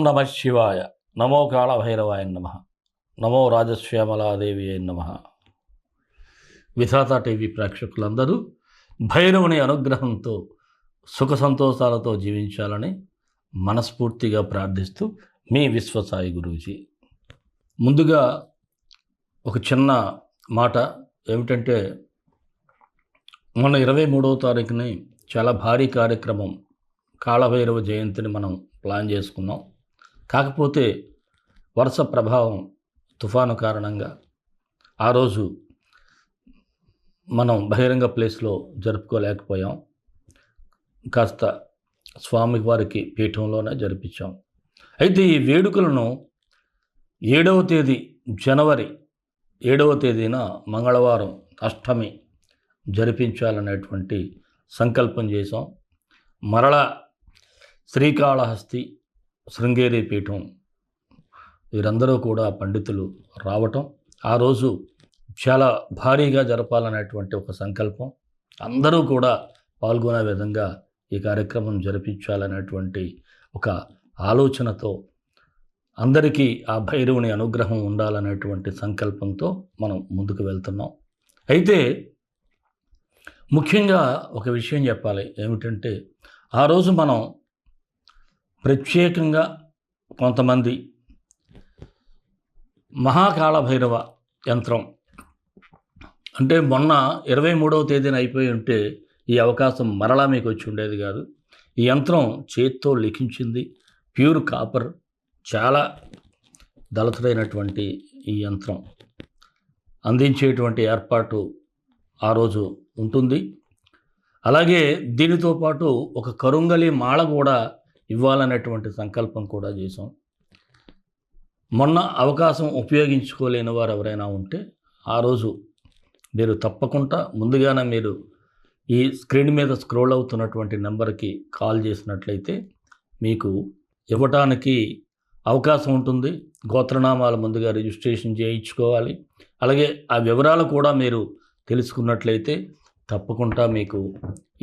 నమః శివాయ. నమో కాళభైరవాయ నమః. నమో రాజశ్యామలాదేవి నమః. విధాత టీవీ ప్రేక్షకులందరూ భైరవుని అనుగ్రహంతో సుఖ సంతోషాలతో జీవించాలని మనస్ఫూర్తిగా ప్రార్థిస్తూ మీ విశ్వసాయి గురూజీ. ముందుగా ఒక చిన్న మాట ఏమిటంటే, మొన్న 23వ తారీఖుని చాలా భారీ కార్యక్రమం కాళభైరవ జయంతిని మనం ప్లాన్ చేసుకున్నాం. కాకపోతే వర్ష ప్రభావం తుఫాను కారణంగా ఆ రోజు మనం బహిరంగ ప్లేస్లో జరుపుకోలేకపోయాం. కాస్త స్వామివారికి పీఠంలోనే జరిపించాం. అయితే ఈ వేడుకలను 7వ తేదీ జనవరి 7వ తేదీన మంగళవారం అష్టమి జరిపించాలనేటువంటి సంకల్పం చేశాం. మరలా శ్రీకాళహస్తి శృంగేరి పీఠం వీరందరూ కూడా పండితులు రావటం, ఆ రోజు చాలా భారీగా జరపాలనేటువంటి ఒక సంకల్పం, అందరూ కూడా పాల్గొనే విధంగా ఈ కార్యక్రమం జరిపించాలనేటువంటి ఒక ఆలోచనతో అందరికీ ఆ భైరవుని అనుగ్రహం ఉండాలనేటువంటి సంకల్పంతో మనం ముందుకు వెళ్తున్నాం. అయితే ముఖ్యంగా ఒక విషయం చెప్పాలి. ఏమిటంటే, ఆ రోజు మనం ప్రత్యేకంగా కొంతమంది మహాకాళభైరవ యంత్రం, అంటే మొన్న 23వ తేదీన అయిపోయి ఉంటే ఈ అవకాశం మరలా మీకు వచ్చి ఉండేది కాదు. ఈ యంత్రం చేత్తో లిఖించింది, ప్యూర్ కాపర్, చాలా దళితుడైనటువంటి ఈ యంత్రం అందించేటువంటి ఏర్పాటు ఆ రోజు ఉంటుంది. అలాగే దీనితో పాటు ఒక కరుంగలి మాల కూడా ఇవ్వాలనేటువంటి సంకల్పం కూడా చేశాం. మొన్న అవకాశం ఉపయోగించుకోలేని వారు ఎవరైనా ఉంటే ఆ రోజు మీరు తప్పకుండా ముందుగానే మీరు ఈ స్క్రీన్ మీద స్క్రోల్ అవుతున్నటువంటి నెంబర్కి కాల్ చేసినట్లయితే మీకు ఇవ్వటానికి అవకాశం ఉంటుంది. గోత్రనామాలు ముందుగా రిజిస్ట్రేషన్ చేయించుకోవాలి. అలాగే ఆ వివరాలు కూడా మీరు తెలుసుకున్నట్లయితే తప్పకుండా మీకు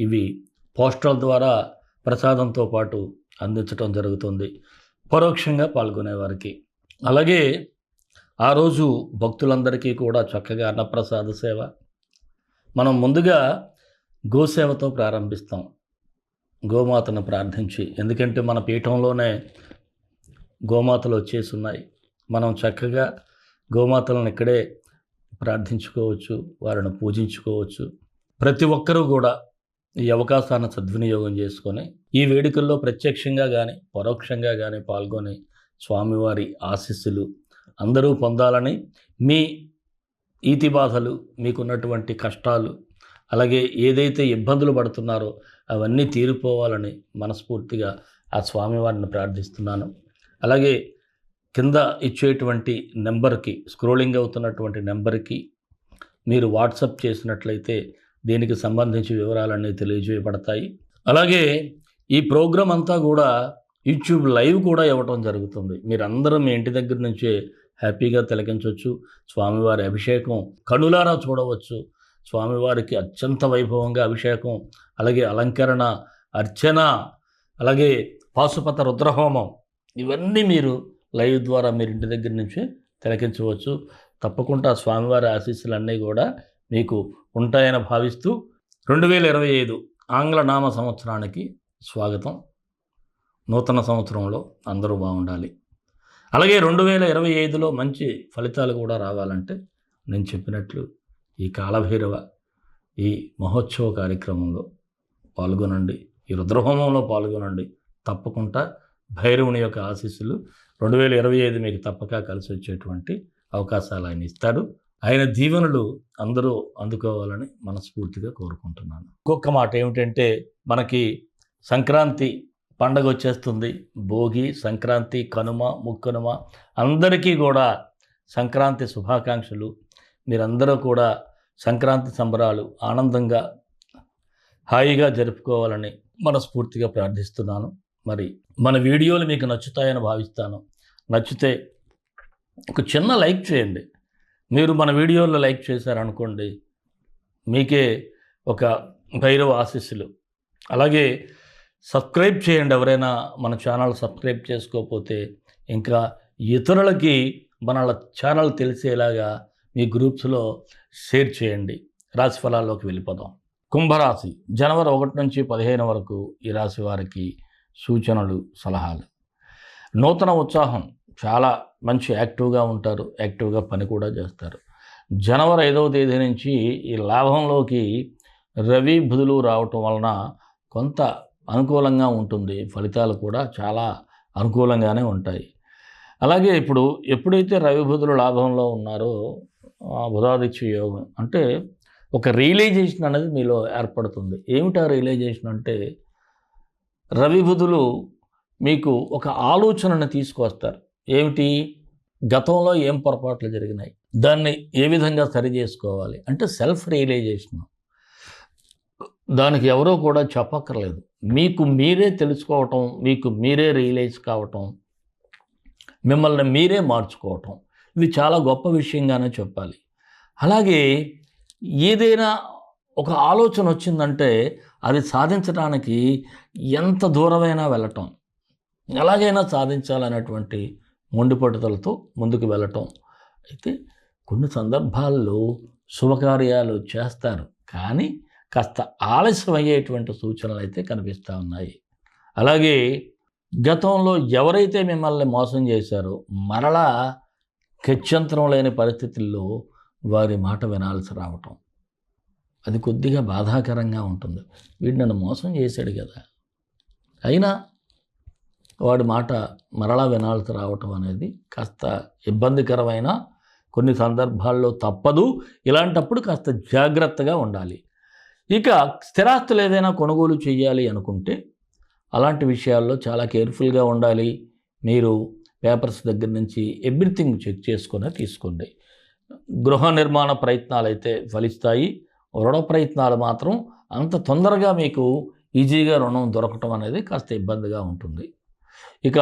ఇవి పోస్టల్ ద్వారా ప్రసాదంతో పాటు అందించడం జరుగుతుంది పరోక్షంగా పాల్గొనేవారికి. అలాగే ఆ రోజు భక్తులందరికీ కూడా చక్కగా అన్నప్రసాద సేవ. మనం ముందుగా గోసేవతో ప్రారంభిస్తాం, గోమాతను ప్రార్థించి. ఎందుకంటే మన పీఠంలోనే గోమాతలు వచ్చేసి ఉన్నాయి. మనం చక్కగా గోమాతలను ఇక్కడే ప్రార్థించుకోవచ్చు, వారిని పూజించుకోవచ్చు. ప్రతి ఒక్కరూ కూడా ఈ అవకాశాన్ని సద్వినియోగం చేసుకొని ఈ వేడుకల్లో ప్రత్యక్షంగా కానీ పరోక్షంగా కానీ పాల్గొని స్వామివారి ఆశీస్సులు అందరూ పొందాలని, మీ ఈతి బాధలు, మీకున్నటువంటి కష్టాలు, అలాగే ఏదైతే ఇబ్బందులు పడుతున్నారో అవన్నీ తీరిపోవాలని మనస్ఫూర్తిగా ఆ స్వామివారిని ప్రార్థిస్తున్నాను. అలాగే కింద ఇచ్చేటువంటి నెంబర్కి, స్క్రోలింగ్ అవుతున్నటువంటి నెంబర్కి మీరు వాట్సాప్ చేసినట్లయితే దీనికి సంబంధించి వివరాలన్నీ తెలియజేయబడతాయి. అలాగే ఈ ప్రోగ్రాం అంతా కూడా యూట్యూబ్ లైవ్ కూడా ఇవ్వటం జరుగుతుంది. మీరందరూ మీ ఇంటి దగ్గర నుంచే హ్యాపీగా తిలకించవచ్చు. స్వామివారి అభిషేకం కనులారా చూడవచ్చు. స్వామివారికి అత్యంత వైభవంగా అభిషేకం, అలాగే అలంకరణ, అర్చన, అలాగే పాశుపత రుద్రహోమం, ఇవన్నీ మీరు లైవ్ ద్వారా మీరు ఇంటి దగ్గర నుంచే తిలకించవచ్చు. తప్పకుండా స్వామివారి ఆశీస్సులన్నీ కూడా మీకు ఉంటాయని భావిస్తూ 2025 ఆంగ్ల నామ సంవత్సరానికి స్వాగతం. నూతన సంవత్సరంలో అందరూ బాగుండాలి. అలాగే 2025లో మంచి ఫలితాలు కూడా రావాలంటే నేను చెప్పినట్లు ఈ కాళభైరవ ఈ మహోత్సవ కార్యక్రమంలో పాల్గొనండి, ఈ రుద్రహోమంలో పాల్గొనండి. తప్పకుండా భైరవుని యొక్క ఆశీస్సులు 2025 మీకు తప్పక కలిసి వచ్చేటువంటి అవకాశాలు ఆయన ఇస్తాడు. ఆయన దీవెనలు అందరూ అందుకోవాలని మనస్ఫూర్తిగా కోరుకుంటున్నాను. ఇంకొక మాట ఏమిటంటే, మనకి సంక్రాంతి పండగ వచ్చేస్తుంది. భోగి, సంక్రాంతి, కనుమ, ముక్కనుమ అందరికీ కూడా సంక్రాంతి శుభాకాంక్షలు. మీరందరూ కూడా సంక్రాంతి సంబరాలు ఆనందంగా హాయిగా జరుపుకోవాలని మనస్ఫూర్తిగా ప్రార్థిస్తున్నాను. మరి మన వీడియోలు మీకు నచ్చుతాయని భావిస్తాను. నచ్చితే ఒక చిన్న లైక్ చేయండి. మీరు మన వీడియోలో లైక్ చేశారనుకోండి, మీకే ఒక భైరవ ఆశీస్సులు. అలాగే సబ్స్క్రైబ్ చేయండి. ఎవరైనా మన ఛానల్ సబ్స్క్రైబ్ చేసుకోకపోతే, ఇంకా ఇతరులకి మన ఛానల్ తెలిసేలాగా మీ గ్రూప్స్లో షేర్ చేయండి. రాశి ఫలాల్లోకి వెళ్ళిపోదాం. కుంభరాశి జనవరి 1 నుంచి 15 వరకు ఈ రాశి వారికి సూచనలు, సలహాలు. నూతన ఉత్సాహం, చాలా మంచి యాక్టివ్గా ఉంటారు, యాక్టివ్గా పని కూడా చేస్తారు. జనవరి 5వ తేదీ నుంచి ఈ లాభంలోకి రవి బుధులు రావటం వలన కొంత అనుకూలంగా ఉంటుంది. ఫలితాలు కూడా చాలా అనుకూలంగానే ఉంటాయి. అలాగే ఇప్పుడు ఎప్పుడైతే రవి బుధులు లాభంలో ఉన్నారో బుధాదిత్య యోగం అంటే ఒక రియలైజేషన్ అనేది మీలో ఏర్పడుతుంది. ఏమిటా రియలైజేషన్ అంటే, రవి బుధులు మీకు ఒక ఆలోచనను తీసుకొస్తారు. ఏమిటి? గతంలో ఏం పొరపాట్లు జరిగినాయి, దాన్ని ఏ విధంగా సరి చేసుకోవాలి అంటే సెల్ఫ్ రియలైజేషన్. దానికి ఎవరో కూడా చెప్పక్కర్లేదు, మీకు మీరే తెలుసుకోవటం, మీకు మీరే రియలైజ్ కావటం, మిమ్మల్ని మీరే మార్చుకోవటం, ఇది చాలా గొప్ప విషయంగానే చెప్పాలి. అలాగే ఏదైనా ఒక ఆలోచన వచ్చిందంటే అది సాధించడానికి ఎంత దూరమైనా వెళ్ళటం, ఎలాగైనా సాధించాలనేటువంటి మొండిపట్టుదలతో ముందుకు వెళ్ళటం. అయితే కొన్ని సందర్భాల్లో శుభకార్యాలు చేస్తారు, కానీ కాస్త ఆలస్యం అయ్యేటువంటి సూచనలు అయితే కనిపిస్తూ ఉన్నాయి. అలాగే గతంలో ఎవరైతే మిమ్మల్ని మోసం చేశారో మరలా గత్యంతరం లేని పరిస్థితుల్లో వారి మాట వినాల్సి రావటం, అది కొద్దిగా బాధాకరంగా ఉంటుంది. వీడు నన్ను మోసం చేశాడు కదా, అయినా వాడి మాట మరలా వినాల్సి రావటం అనేది కాస్త ఇబ్బందికరమైన, కొన్ని సందర్భాల్లో తప్పదు. ఇలాంటప్పుడు కాస్త జాగ్రత్తగా ఉండాలి. ఇక స్థిరాస్తులు ఏదైనా కొనుగోలు చేయాలి అనుకుంటే అలాంటి విషయాల్లో చాలా కేర్ఫుల్గా ఉండాలి. మీరు పేపర్స్ దగ్గర నుంచి ఎవ్రీథింగ్ చెక్ చేసుకుని తీసుకోండి. గృహ నిర్మాణ ప్రయత్నాలు అయితే ఫలిస్తాయి. రుణ ప్రయత్నాలు మాత్రం అంత తొందరగా మీకు ఈజీగా రుణం దొరకటం అనేది కాస్త ఇబ్బందిగా ఉంటుంది. ఇక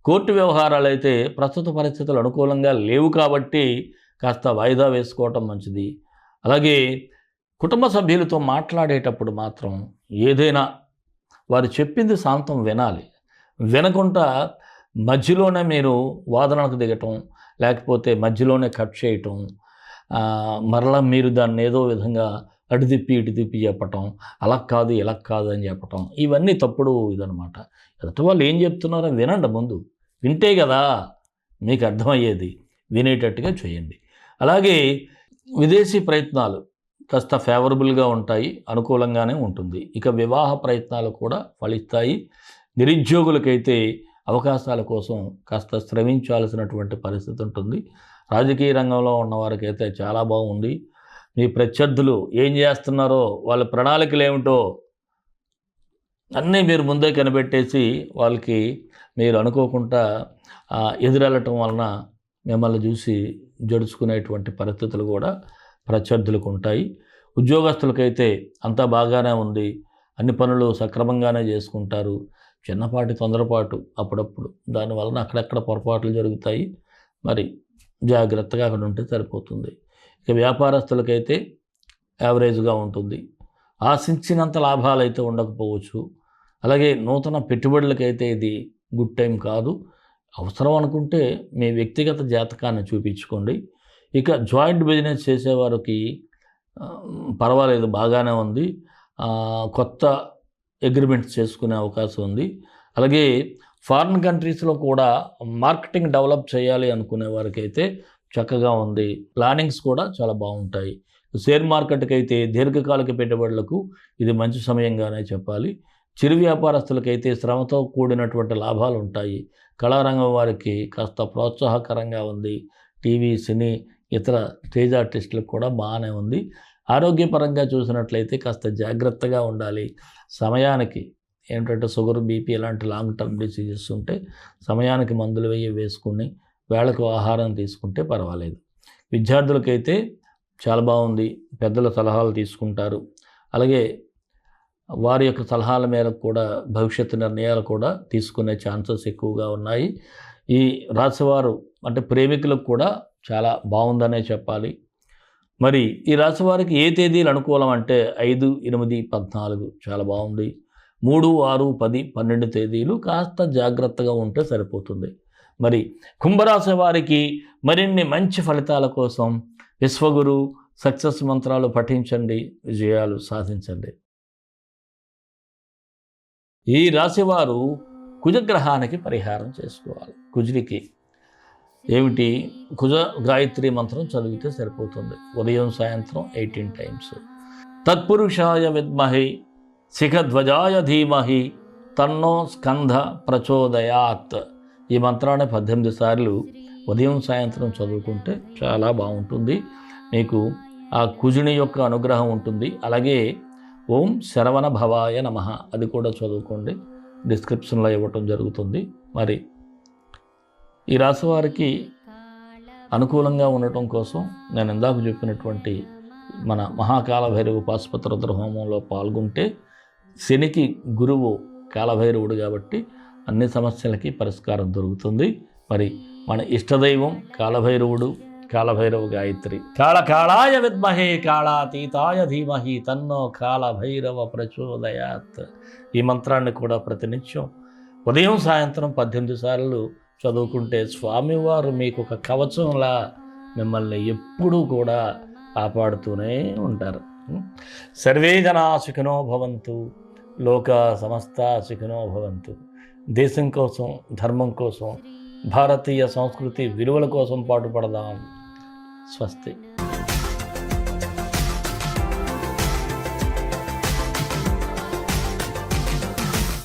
కోర్టు వ్యవహారాలు అయితే ప్రస్తుత పరిస్థితులు అనుకూలంగా లేవు కాబట్టి కాస్త వాయిదా వేసుకోవటం మంచిది. అలాగే కుటుంబ సభ్యులతో మాట్లాడేటప్పుడు మాత్రం ఏదైనా వారు చెప్పింది శాంతం వినాలి. వినకుండా మధ్యలోనే మీరు వాదనకు దిగటం, లేకపోతే మధ్యలోనే కట్ చేయటం, మరలా మీరు దాన్ని ఏదో విధంగా అటు తిప్పి ఇటు తిప్పి చెప్పటం, అలా కాదు ఇలా కాదు అని చెప్పటం, ఇవన్నీ తప్పుడు ఇదనమాట. ఎదుటి వాళ్ళు ఏం చెప్తున్నారో వినండి. ముందు వింటే కదా మీకు అర్థమయ్యేది. వినేటట్టుగా చేయండి. అలాగే విదేశీ ప్రయత్నాలు కాస్త ఫేవరబుల్గా ఉంటాయి, అనుకూలంగానే ఉంటుంది. ఇక వివాహ ప్రయత్నాలు కూడా ఫలిస్తాయి. నిరుద్యోగులకైతే అవకాశాల కోసం కాస్త శ్రమించాల్సినటువంటి పరిస్థితి ఉంటుంది. రాజకీయ రంగంలో ఉన్నవారికైతే చాలా బాగుంది. మీ ప్రత్యర్థులు ఏం చేస్తున్నారో, వాళ్ళ ప్రణాళికలు ఏమిటో అన్నీ మీరు ముందే కనిపెట్టేసి వాళ్ళకి మీరు అనుకోకుండా ఎదురెళ్ళటం వలన మిమ్మల్ని చూసి జడుచుకునేటువంటి పరిస్థితులు కూడా ప్రత్యర్థులకు ఉంటాయి. ఉద్యోగస్తులకైతే అంతా బాగానే ఉంది, అన్ని పనులు సక్రమంగానే చేసుకుంటారు. చిన్నపాటి తొందరపాటు అప్పుడప్పుడు, దానివలన అక్కడక్కడ పొరపాట్లు జరుగుతాయి. మరి జాగ్రత్తగా అక్కడ ఉంటే సరిపోతుంది. ఇక వ్యాపారస్తులకైతే యావరేజ్గా ఉంటుంది. ఆశించినంత లాభాలు అయితే ఉండకపోవచ్చు. అలాగే నూతన పెట్టుబడులకైతే ఇది గుడ్ టైం కాదు. అవసరం అనుకుంటే మీ వ్యక్తిగత జాతకాన్ని చూపించుకోండి. ఇక జాయింట్ బిజినెస్ చేసేవారికి పర్వాలేదు, బాగానే ఉంది. కొత్త అగ్రిమెంట్స్ చేసుకునే అవకాశం ఉంది. అలాగే ఫారిన్ కంట్రీస్లో కూడా మార్కెటింగ్ డెవలప్ చేయాలి అనుకునే వారికి అయితే చక్కగా ఉంది. ప్లానింగ్స్ కూడా చాలా బాగుంటాయి. షేర్ మార్కెట్కి అయితే దీర్ఘకాలిక పెట్టుబడులకు ఇది మంచి సమయంగానే చెప్పాలి. చిరు వ్యాపారస్తులకైతే శ్రమతో కూడినటువంటి లాభాలు ఉంటాయి. కళారంగం వారికి కాస్త ప్రోత్సాహకరంగా ఉంది. టీవీ, సినీ, ఇతర స్టేజ్ ఆర్టిస్టులకు కూడా బాగానే ఉంది. ఆరోగ్యపరంగా చూసినట్లయితే కాస్త జాగ్రత్తగా ఉండాలి. సమయానికి ఏంటంటే షుగర్, బీపీ ఇలాంటి లాంగ్ టర్మ్ డిసీజెస్ ఉంటే సమయానికి మందులు వేసుకుని వేళకు ఆహారం తీసుకుంటే పర్వాలేదు. విద్యార్థులకైతే చాలా బాగుంది. పెద్దల సలహాలు తీసుకుంటారు. అలాగే వారి యొక్క సలహాల మేరకు కూడా భవిష్యత్తు నిర్ణయాలు కూడా తీసుకునే ఛాన్సెస్ ఎక్కువగా ఉన్నాయి. ఈ రాశివారు అంటే ప్రేమికులకు కూడా చాలా బాగుందనే చెప్పాలి. మరి ఈ రాశివారికి ఏ తేదీలు అనుకూలం అంటే 5, 8, 14 చాలా బాగుంది. 3, 6, 10, 12 తేదీలు కాస్త జాగ్రత్తగా ఉంటే సరిపోతుంది. మరి కుంభరాశి వారికి మరిన్ని మంచి ఫలితాల కోసం విశ్వగురు సక్సెస్ మంత్రాలు పఠించండి, విజయాలు సాధించండి. ఈ రాశివారు కుజగ్రహానికి పరిహారం చేసుకోవాలి. కుజుడికి ఏమిటి? కుజ గాయత్రి మంత్రం చదివితే సరిపోతుంది. ఉదయం సాయంత్రం 18 టైమ్స్. తత్పురుషాయ విద్మహి శిఖధ్వజాయ ధీమహి తన్నో స్కంధ ప్రచోదయాత్. ఈ మంత్రాన్ని 18 సార్లు ఉదయం సాయంత్రం చదువుకుంటే చాలా బాగుంటుంది. మీకు ఆ కుజుని యొక్క అనుగ్రహం ఉంటుంది. అలాగే ఓం శరవణ భవాయ నమః అది కూడా చదువుకోండి. డిస్క్రిప్షన్లో ఇవ్వటం జరుగుతుంది. మరి ఈ రాశి వారికి అనుకూలంగా ఉండటం కోసం నేను ఇందాక చెప్పినటువంటి మన మహాకాల భైరవ పాశుపత రుద్ర హోమంలో పాల్గొంటే శనికి గురువు కాలభైరవుడు కాబట్టి అన్ని సమస్యలకి పరిష్కారం దొరుకుతుంది. మరి మన ఇష్టదైవం కాలభైరవుడు, కాలభైరవ గాయత్రి. కాళకాళాయ విద్మహే కాళాతీతాయ ధీమహి తన్నో కాలభైరవ ప్రచోదయాత్. ఈ మంత్రాన్ని కూడా ప్రతినిత్యం ఉదయం సాయంత్రం 18 సార్లు చదువుకుంటే స్వామివారు మీకు ఒక కవచంలా మిమ్మల్ని ఎప్పుడూ కూడా కాపాడుతూనే ఉంటారు. సర్వే జనా సుఖినో భవంతు, లోక సమస్త సుఖినో భవంతు. దేశం కోసం, ధర్మం కోసం, భారతీయ సంస్కృతి విలువల కోసం పాటుపడదాం. స్వస్తి.